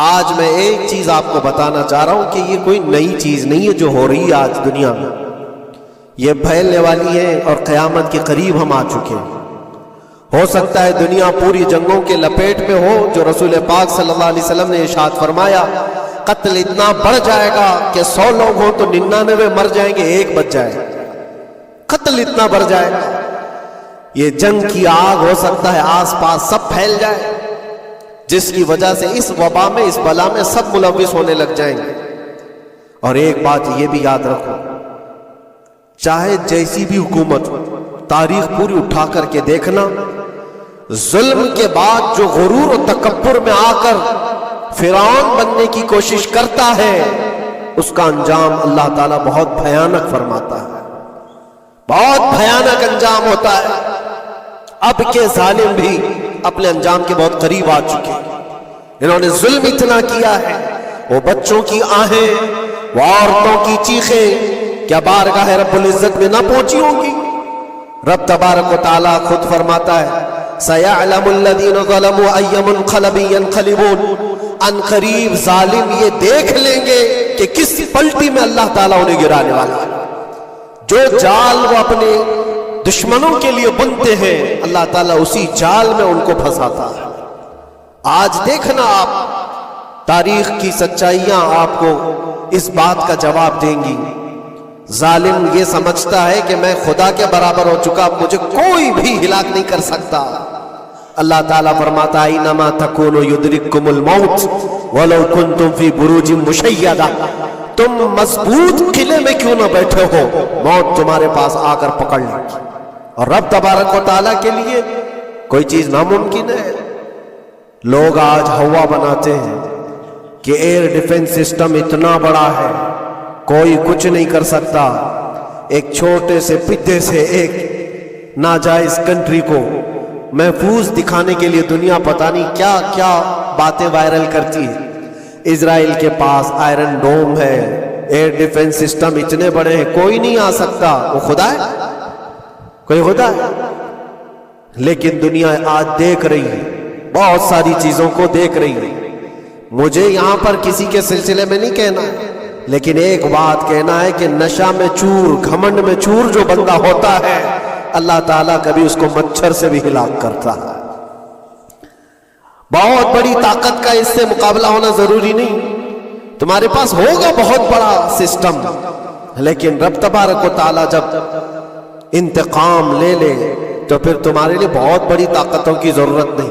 آج میں ایک چیز آپ کو بتانا چاہ رہا ہوں کہ یہ کوئی نئی چیز نہیں ہے جو ہو رہی ہے آج دنیا میں، یہ پھیلنے والی ہے اور قیامت کے قریب ہم آ چکے ہیں۔ ہو سکتا ہے دنیا پوری جنگوں کے لپیٹ میں ہو، جو رسول پاک صلی اللہ علیہ وسلم نے ارشاد فرمایا قتل اتنا بڑھ جائے گا کہ 100 لوگ ہوں تو 99 مر جائیں گے، ایک بچ جائے گا۔ قتل اتنا بڑھ جائے گا، یہ جنگ کی آگ ہو سکتا ہے آس پاس سب پھیل جائے، جس کی وجہ سے اس وبا میں، اس بلا میں سب ملوث ہونے لگ جائیں گے۔ اور ایک بات یہ بھی یاد رکھو، چاہے جیسی بھی حکومت ہو، تاریخ پوری اٹھا کر کے دیکھنا، ظلم کے بعد جو غرور و تکبر میں آ کر فرعون بننے کی کوشش کرتا ہے، اس کا انجام اللہ تعالیٰ بہت بھیانک فرماتا ہے، بہت بھیانک انجام ہوتا ہے۔ اب کے ظالم بھی اپنے انجام کے بہت قریب آ چکے ہیں۔ انہوں نے ظلم اتنا کیا ہے، وہ بچوں کی آہیں، وہ عورتوں کی چیخیں کیا بارگاہ رب العزت میں نہ پہنچی ہوں گی؟ رب تبارک و تعالیٰ خود فرماتا ہے سَيَعْلَمُ الَّذِينَ ظَلَمُوا أَيَّ مُنْقَلَبٍ يَنْقَلِبُونَ، ان قریب ظالم یہ دیکھ لیں گے کہ کس پلٹی میں اللہ تعالیٰ انہیں گرانے والا ہے۔ جو جال وہ اپنے دشمنوں کے لیے بنتے ہیں، اللہ تعالیٰ اسی جال میں ان کو پھنساتا ہے۔ آج دیکھنا آپ، تاریخ کی سچائیاں آپ کو اس بات کا جواب دیں گی۔ ظالم یہ سمجھتا ہے کہ میں خدا کے برابر ہو چکا، مجھے کوئی بھی ہلاک نہیں کر سکتا۔ اللہ تعالیٰ فرماتا ہے اینما تکونوا یدرککم الموت ولو کنتم فی بروج مشیدہ، تم مضبوط قلعے میں کیوں نہ بیٹھے ہو، موت تمہارے پاس آ کر پکڑ لے گی۔ اور رب تبارک و تعالیٰ کے لیے کوئی چیز ناممکن ہے۔ لوگ آج ہوا بناتے ہیں کہ ایئر ڈیفنس سسٹم اتنا بڑا ہے کوئی کچھ نہیں کر سکتا۔ ایک چھوٹے سے پتے سے ایک ناجائز کنٹری کو محفوظ دکھانے کے لیے دنیا پتہ نہیں کیا کیا باتیں وائرل کرتی ہے۔ اسرائیل کے پاس آئرن ڈوم ہے، ایئر ڈیفنس سسٹم اتنے بڑے ہیں، کوئی نہیں آ سکتا۔ وہ خدا ہے؟ کوئی خدا ہے؟ لیکن دنیا آج دیکھ رہی ہے، بہت ساری چیزوں کو دیکھ رہی ہے۔ مجھے یہاں پر کسی کے سلسلے میں نہیں کہنا ہے، لیکن ایک بات کہنا ہے کہ نشہ میں چور، گھمنڈ میں چور جو بندہ ہوتا ہے، اللہ تعالیٰ کبھی اس کو مچھر سے بھی ہلاک کرتا ہے۔ بہت بڑی طاقت کا اس سے مقابلہ ہونا ضروری نہیں، تمہارے پاس ہوگا بہت بڑا سسٹم، لیکن رب تبارک و تعالیٰ جب انتقام لے لے تو پھر تمہارے لیے بہت بڑی طاقتوں کی ضرورت نہیں۔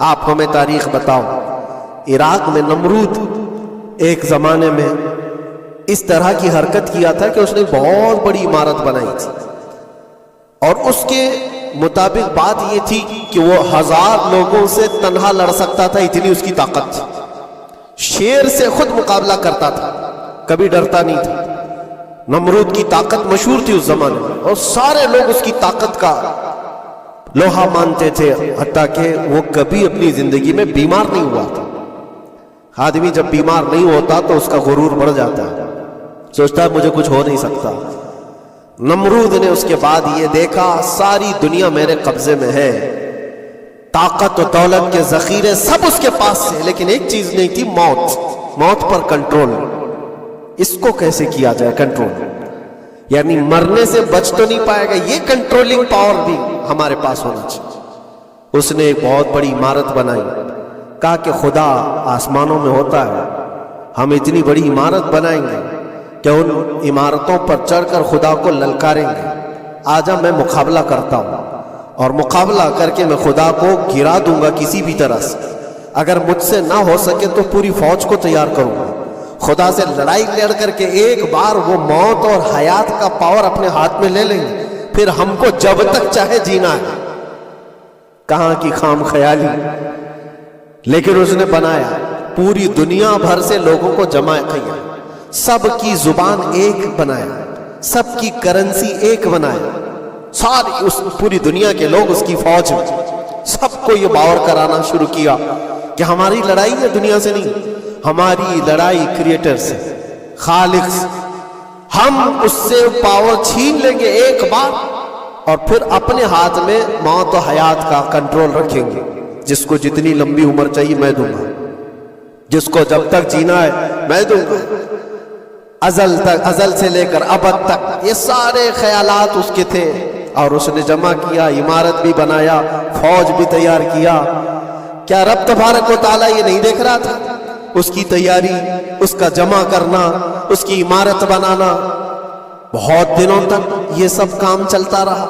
آپ ہمیں تاریخ بتاؤ، عراق میں نمرود ایک زمانے میں اس طرح کی حرکت کیا تھا کہ اس نے بہت بڑی عمارت بنائی تھی، اور اس کے مطابق بات یہ تھی کہ وہ 1000 لوگوں سے تنہا لڑ سکتا تھا، اتنی اس کی طاقت تھی۔ شیر سے خود مقابلہ کرتا تھا، کبھی ڈرتا نہیں تھا۔ نمرود کی طاقت مشہور تھی اس زمانے میں، اور سارے لوگ اس کی طاقت کا لوہا مانتے تھے، حتیٰ کہ وہ کبھی اپنی زندگی میں بیمار نہیں ہوا تھا۔ آدمی جب بیمار نہیں ہوتا تو اس کا غرور بڑھ جاتا ہے، سوچتا ہے مجھے کچھ ہو نہیں سکتا۔ نمرود نے اس کے بعد یہ دیکھا ساری دنیا میرے قبضے میں ہے، طاقت و دولت کے ذخیرے سب اس کے پاس سے، لیکن ایک چیز نہیں تھی، موت پر کنٹرول۔ اس کو کیسے کیا جائے کنٹرول؟ یعنی مرنے سے بچ تو نہیں پائے گا، یہ کنٹرولنگ پاور بھی ہمارے پاس ہونا چاہیے۔ اس نے ایک بہت بڑی عمارت بنائی، کہا کہ خدا آسمانوں میں ہوتا ہے، ہم اتنی بڑی عمارت بنائیں گے کہ ان عمارتوں پر چڑھ کر خدا کو للکاریں گے۔ آجا میں مقابلہ کرتا ہوں، اور مقابلہ کر کے میں خدا کو گرا دوں گا کسی بھی طرح سے۔ اگر مجھ سے نہ ہو سکے تو پوری فوج کو تیار کروں گا، خدا سے لڑائی لڑ کر کے ایک بار وہ موت اور حیات کا پاور اپنے ہاتھ میں لے لیں گے، پھر ہم کو جب تک چاہے جینا ہے۔ کہاں کی خام خیالی! لیکن اس نے بنایا، پوری دنیا بھر سے لوگوں کو جمع کیا، سب کی زبان ایک بنایا، سب کی کرنسی ایک بنایا، ساری اس پوری دنیا کے لوگ اس کی فوج میں، سب کو یہ باور کرانا شروع کیا کہ ہماری لڑائی ہے دنیا سے نہیں، ہماری لڑائی کریٹر سے، خالق سے۔ ہم اس سے پاور چھین لیں گے ایک بار، اور پھر اپنے ہاتھ میں موت و حیات کا کنٹرول رکھیں گے۔ جس کو جتنی لمبی عمر چاہیے میں دوں گا، جس کو جب تک جینا ہے میں دوں گا، ازل سے لے کر ابد تک یہ سارے خیالات اس کے تھے، اور اس نے جمع کیا، عمارت بھی بنایا، فوج بھی تیار کیا۔ کیا رب تبارک و تعالیٰ یہ نہیں دیکھ رہا تھا؟ اس کی تیاری، اس کا جمع کرنا، اس کی عمارت بنانا، بہت دنوں تک یہ سب کام چلتا رہا۔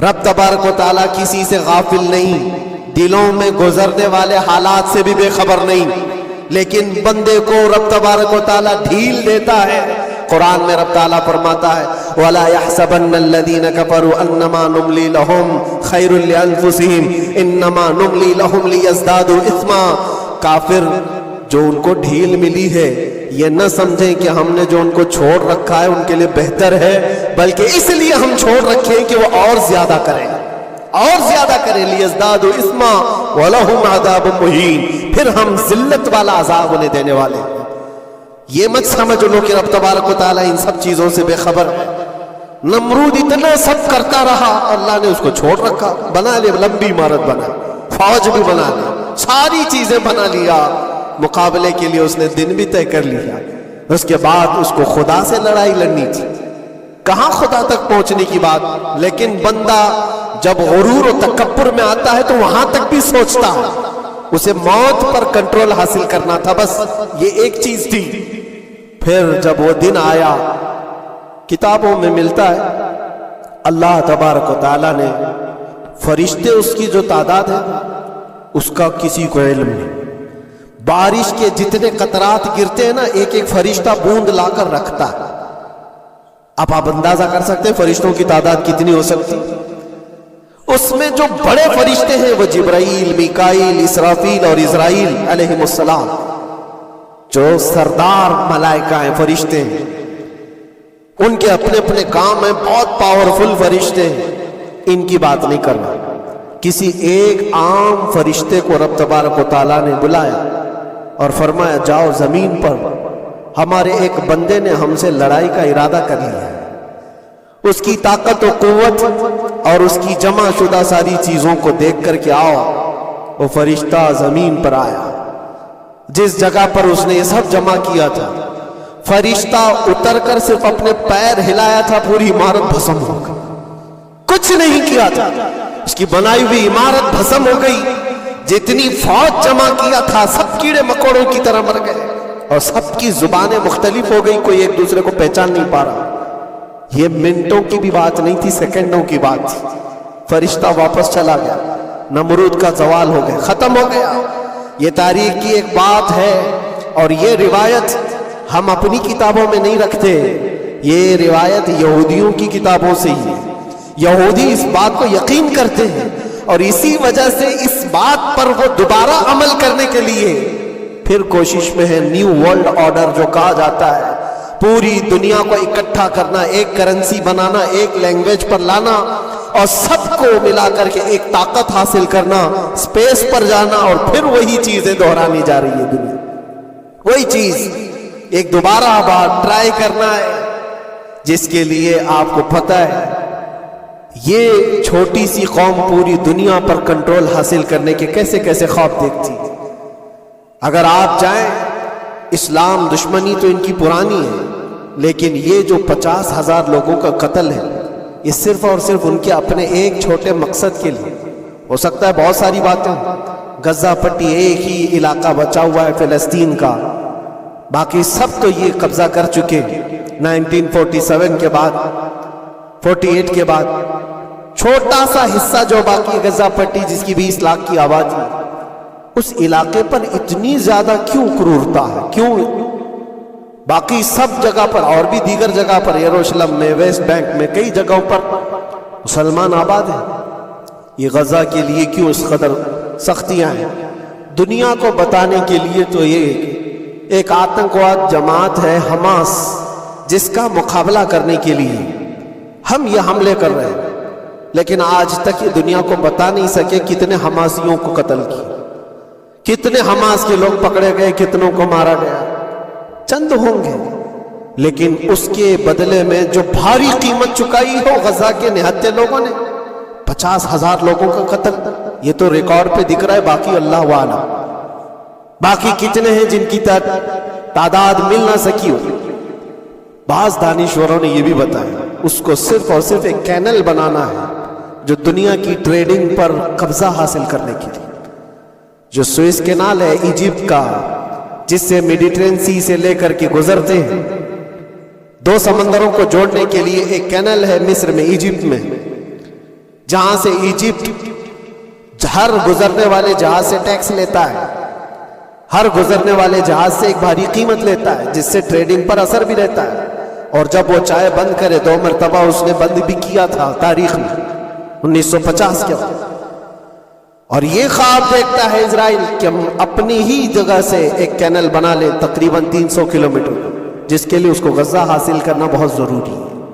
رب تبارک و تعالیٰ کسی سے غافل نہیں، دلوں میں گزرنے والے حالات سے بھی بے خبر نہیں، لیکن بندے کو رب تبارک و تعالیٰ ڈھیل دیتا ہے۔ قرآن میں رب تعالیٰ فرماتا ہے وَلَا يَحْسَبَنَّ الَّذِينَ كَفَرُوا أَنَّمَا نُمْلِي لَهُمْ خَيْرٌ لِأَنفُسِهِمْ إِنَّمَا نُمْلِي لَهُمْ لِيَزْدَادُوا إِثْمًا۔ کافر جو ان کو ڈھیل ملی ہے یہ نہ سمجھیں کہ ہم نے جو ان کو چھوڑ رکھا ہے ان کے لیے بہتر ہے، بلکہ اس لیے ہم چھوڑ رکھیں کہ وہ اور زیادہ کریں، اور زیادہ کریں، لِيَزْدَادُوا إِثْمًا وَلَهُمْ عَذَابٌ مُهِينٌ، پھر ہم ذلت والا عذاب انہیں دینے والے ہیں۔ یہ مت سمجھ لو کہ رب تبارک و تعالیٰ ان سب چیزوں سے بے خبر ہے۔ نمرود اتنا سب کرتا رہا، اللہ نے اس کو چھوڑ رکھا، بنا لے، لمبی عمارت بنا، فوج بھی بنا لی، ساری چیزیں بنا لیا، مقابلے کے لیے اس نے دن بھی طے کر لیا۔ اس کے بعد اس کو خدا سے لڑائی لڑنی تھی، کہاں خدا تک پہنچنے کی بات، لیکن بندہ جب غرور و تکبر میں آتا ہے تو وہاں تک بھی سوچتا ہے، اسے موت پر کنٹرول حاصل کرنا تھا، بس یہ ایک چیز تھی۔ پھر جب وہ دن آیا، کتابوں میں ملتا ہے اللہ تبارک و تعالیٰ نے فرشتے اس کی جو تعداد ہے اس کا کسی کو علم نہیں۔ بارش کے جتنے قطرات گرتے ہیں نا، ایک ایک فرشتہ بوند لا کر رکھتا ہے۔ اب آپ اندازہ کر سکتے ہیں فرشتوں کی تعداد کتنی ہو سکتی۔ اس میں جو بڑے فرشتے ہیں وہ جبرائیل، میکائیل، اسرافیل اور اسرائیل علیہم السلام، جو سردار ملائکہ ہیں، فرشتے ہیں، ان کے اپنے اپنے کام ہیں، بہت پاورفل فرشتے ہیں۔ ان کی بات نہیں کرنا، کسی ایک عام فرشتے کو رب تبارک و تعالیٰ نے بلایا اور فرمایا جاؤ زمین پر، ہمارے ایک بندے نے ہم سے لڑائی کا ارادہ کر لیا ہے، اس کی طاقت و قوت اور اس کی جمع شدہ ساری چیزوں کو دیکھ کر کے آؤ۔ وہ فرشتہ زمین پر آیا، جس جگہ پر اس نے یہ سب جمع کیا تھا، فرشتہ اتر کر صرف اپنے پیر ہلایا تھا، پوری عمارت بھسم ہو گئی، کچھ نہیں کیا تھا، اس کی بنائی ہوئی عمارت بھسم ہو گئی۔ جتنی فوج جمع کیا تھا سب کیڑے مکوڑوں کی طرح مر گئے، اور سب کی زبانیں مختلف ہو گئی، کوئی ایک دوسرے کو پہچان نہیں پا رہا۔ یہ منٹوں کی بھی بات نہیں تھی، سیکنڈوں کی بات تھی۔ فرشتہ واپس چلا گیا، نمرود کا زوال ہو گیا، ختم ہو گیا۔ یہ تاریخ کی ایک بات ہے، اور یہ روایت ہم اپنی کتابوں میں نہیں رکھتے، یہ روایت یہودیوں کی کتابوں سے ہی ہے۔ یہودی اس بات کو یقین کرتے ہیں، اور اسی وجہ سے اس بات پر وہ دوبارہ عمل کرنے کے لیے پھر کوشش میں ہے۔ نیو ورلڈ آرڈر جو کہا جاتا ہے، پوری دنیا کو اکٹھا کرنا، ایک کرنسی بنانا، ایک لینگویج پر لانا، اور سب کو ملا کر کے ایک طاقت حاصل کرنا، اسپیس پر جانا، اور پھر وہی چیزیں دہرانی جا رہی ہے دنیا، وہی چیز ایک دوبارہ بار ٹرائی کرنا ہے، جس کے لیے آپ کو پتہ ہے یہ چھوٹی سی قوم پوری دنیا پر کنٹرول حاصل کرنے کے کیسے کیسے خواب دیکھتی۔ اگر آپ جائیں، اسلام دشمنی تو ان کی پرانی ہے، لیکن یہ جو 50,000 لوگوں کا قتل ہے، یہ صرف اور صرف ان کے اپنے ایک چھوٹے مقصد کے لیے۔ ہو سکتا ہے بہت ساری باتیں، غزہ پٹی ایک ہی علاقہ بچا ہوا ہے فلسطین کا، باقی سب تو یہ قبضہ کر چکے۔ 1947 کے بعد، 48 کے بعد چھوٹا سا حصہ جو باقی غزہ پٹی، جس کی 20 لاکھ کی آبادی، اس علاقے پر اتنی زیادہ کیوں کرورتا ہے؟ کیوں؟ باقی سب جگہ پر، اور بھی دیگر جگہ پر، یروشلم میں، ویسٹ بینک میں، کئی جگہوں پر مسلمان آباد ہیں، یہ غزہ کے لیے کیوں اس قدر سختیاں ہیں؟ دنیا کو بتانے کے لیے تو یہ ایک آتنکواد جماعت ہے حماس، جس کا مقابلہ کرنے کے لیے ہم یہ حملے کر رہے ہیں، لیکن آج تک یہ دنیا کو بتا نہیں سکے کتنے حماسیوں کو قتل کیا، کتنے حماس کے لوگ پکڑے گئے، کتنوں کو مارا گیا، چند ہوں گے، لیکن اس کے بدلے میں جو بھاری قیمت چکائی ہو غزہ کے نہتے لوگوں نے، 50,000 لوگوں کا قتل، یہ تو ریکارڈ پہ دکھ رہا ہے، باقی اللہ عالم۔ باقی کتنے ہیں جن کی تعداد مل نہ سکی ہو؟ بعض دانشوروں نے یہ بھی بتایا اس کو صرف اور صرف ایک کینل بنانا ہے جو دنیا کی ٹریڈنگ پر قبضہ حاصل کرنے کے لیے. جو سوئس کینال ہے ایجپٹ کا، جس سے میڈیٹرین سی سے لے کر کے گزرتے ہیں، دو سمندروں کو جوڑنے کے لیے ایک کینل ہے مصر میں، ایجپٹ میں، جہاں سے ایجپٹ ہر گزرنے والے جہاز سے ٹیکس لیتا ہے، ہر گزرنے والے جہاز سے ایک بھاری قیمت لیتا ہے، جس سے ٹریڈنگ پر اثر بھی رہتا ہے. اور جب وہ چاہے بند کرے، 2 مرتبہ اس نے بند بھی کیا تھا تاریخ میں 1950 کے وقت. اور یہ خواب دیکھتا ہے اسرائیل کہ ہم اپنی ہی جگہ سے ایک کینل بنا لیں تقریباً 300 کلومیٹر، جس کے لیے اس کو غزہ حاصل کرنا بہت ضروری ہے.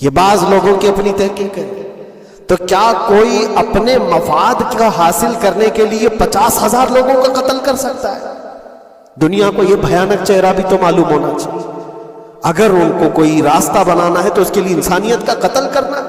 یہ بعض لوگوں کی اپنی تحقیق ہے. تو کیا کوئی اپنے مفاد کا حاصل کرنے کے لیے 50,000 لوگوں کا قتل کر سکتا ہے؟ دنیا کو یہ بھیانک چہرہ بھی تو معلوم ہونا چاہیے. اگر ان کو کوئی راستہ بنانا ہے تو اس کے لیے انسانیت کا قتل کرنا.